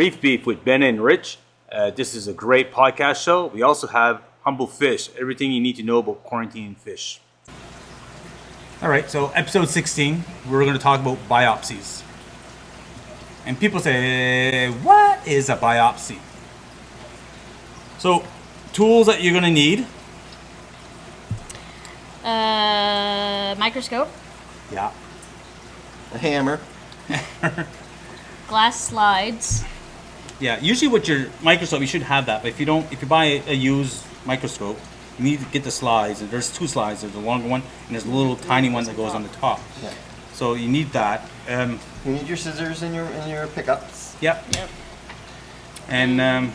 Reef Beef with Ben and Rich. This is a great podcast show. We also have Humble Fish, everything you need to know about quarantining fish. All right, so episode 16, we're going to talk about biopsies. And people say, what is a biopsy? So, tools that you're going to need. Microscope. Yeah. A hammer. Glass slides. Yeah, usually with your microscope, you should have that. But if you buy a used microscope, you need to get the slides. And there's two slides. There's a longer one, and there's a little tiny one that goes on the top. Yeah. So you need that. You need your scissors in your pickups. Yep. Yep. And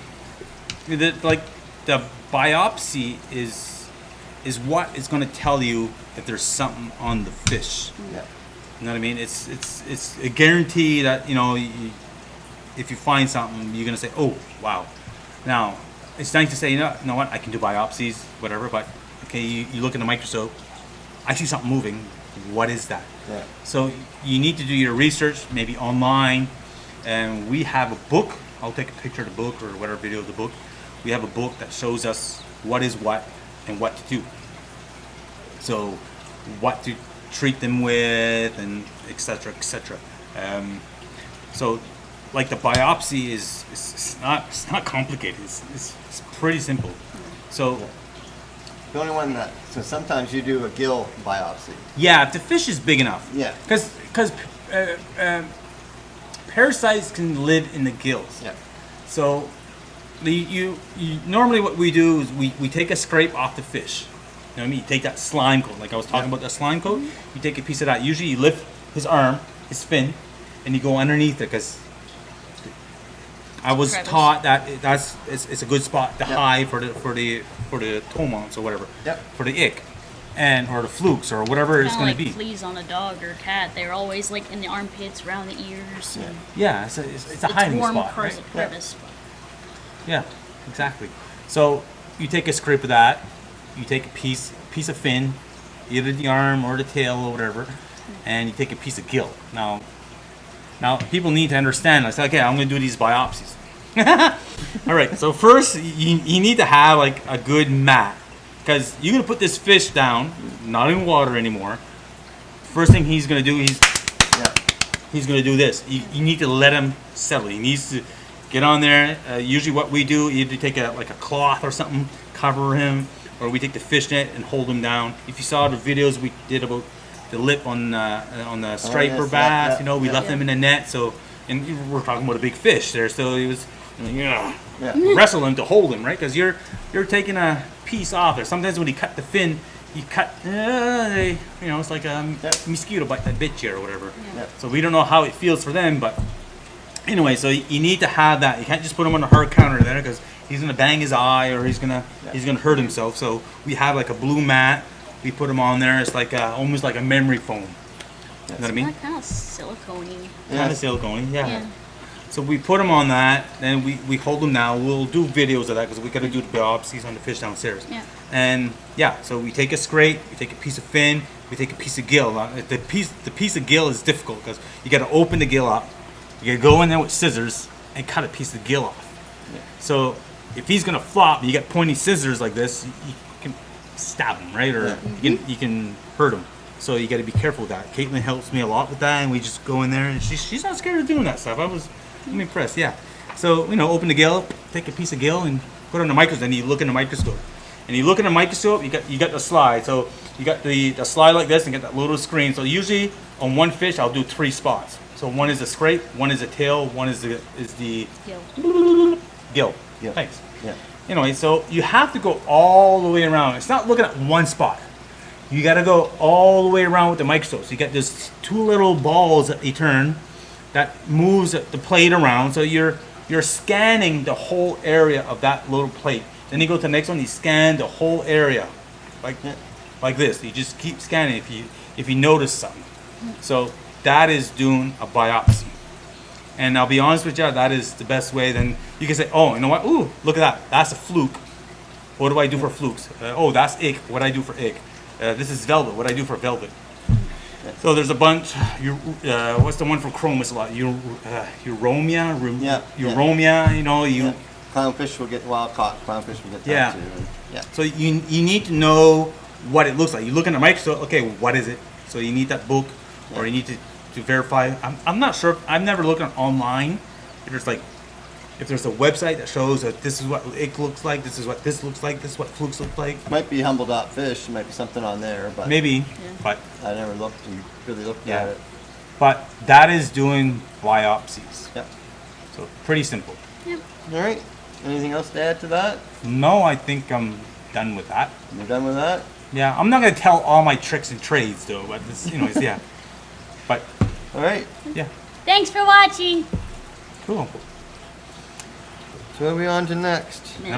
the biopsy is what is going to tell you if there's something on the fish. Yeah. You know what I mean? It's a guarantee that if you find something, you're going to say, oh, wow. Now, it's nice to say, you know what, I can do biopsies, whatever, but, okay, you look in the microscope, I see something moving. What is that? Yeah. So you need to do your research, maybe online, and we have a book. I'll take a picture of the book or whatever video of the book. We have a book that shows us what is what and what to do. So what to treat them with and et cetera, et cetera. So like the biopsy is not complicated. It's pretty simple. So The only one so sometimes you do a gill biopsy. yeah, if the fish is big enough. Yeah. Because parasites can live in the gills. Yeah. So you normally what we do is we take a scrape off the fish. You know what I mean? You take that slime coat, like I was talking about that slime coat. You take a piece of that. Usually you lift his arm, his fin, and you go underneath it because I was Crevice. taught that it's a good spot to hide for the toe mounts or whatever. Yep. For the ick, or the flukes or whatever it's Kind going of to like be. fleas on a dog or a cat. They're always like in the armpits, around the ears. Yeah. And Yeah, it's a it's hiding warm spot, right? crevice. Yeah, exactly. So you take a scrape of that, you take a piece of fin, either the arm or the tail or whatever, and you take a piece of gill. Now people need to understand. I say, okay, I'm going to do these biopsies. All right. So first, you need to have like a good mat, because you're going to put this fish down, not in water anymore. First thing he's going to do, he's going to do this. You need to let him settle. He needs to get on there. Usually what we do, either take a cloth or something, cover him, or we take the fish net and hold him down. If you saw the videos we did about the lip on the striper yes, bass, yeah, we left yeah. him in the net. So, and we're talking about a big fish there. So he was, Yeah. wrestle him to hold him, right? Because you're taking a piece off there. Sometimes when you cut the fin, you cut, it's like a mosquito bite that bit you or whatever. Yeah. So we don't know how it feels for them, but anyway, so you need to have that. You can't just put him on a hard counter there, because he's gonna bang his eye or he's gonna hurt himself. So we have like a blue mat. We put him on there. It's like almost like a memory foam. You know what I mean? Kind of silicone-y. Kind of silicone. Yeah. Yeah. So we put him on that, then we hold him down. We'll do videos of that because we got to do the biopsies on the fish downstairs. Yeah. And so we take a scrape, we take a piece of fin, we take a piece of gill. The piece of gill is difficult because you got to open the gill up. You got to go in there with scissors and cut a piece of gill off. Yeah. So if he's gonna flop, you got pointy scissors like this, you can stab him, right? Or you can hurt him. So you got to be careful with that. Caitlin helps me a lot with that, and we just go in there, and she's not scared of doing that stuff. I'm impressed, yeah. So, open the gill, take a piece of gill and put it on the microscope, and you look in the microscope. And you look in the microscope, you got the slide. So you got the slide like this and get that little screen. So usually on one fish, I'll do 3 spots. So one is the scrape, one is the tail, one is the gill. Yeah. Thanks. Yeah. Anyway, so you have to go all the way around. It's not looking at one spot. You got to go all the way around with the microscope. So you got this 2 little balls that you turn that moves the plate around. So you're scanning the whole area of that little plate. Then you go to the next one. You scan the whole area, like this. You just keep scanning if you notice something. So that is doing a biopsy. And I'll be honest with you, that is the best way. Then you can say, oh, you know what? Ooh, look at that. That's a fluke. What do I do for flukes? Oh, that's ick. What do I do for ick? This is velvet. What do I do for velvet? So there's a bunch. What's the one for chromis a lot? Euromia. Yeah, Euromia. You know you. Yeah. Clownfish will get wild caught. Clownfish will get that Yeah. too. And, yeah. So you need to know what it looks like. You look in the microscope. Okay, what is it? So you need that book, or you need to verify. I'm not sure. I've never looked online. If there's a website that shows that this is what it looks like, this is what this looks like, this is what flukes look like. Might be Humble.fish. Might be something on there, but Maybe, but I never looked and really looked Yeah. at it. but that is doing biopsies. Yeah. So pretty simple. Yep. All right. Anything else to add to that? No, I think I'm done with that. You're done with that? Yeah, I'm not gonna tell all my tricks and trades though, but this, yeah. But All right. yeah, Thanks for watching. cool. So what are we on to next? Number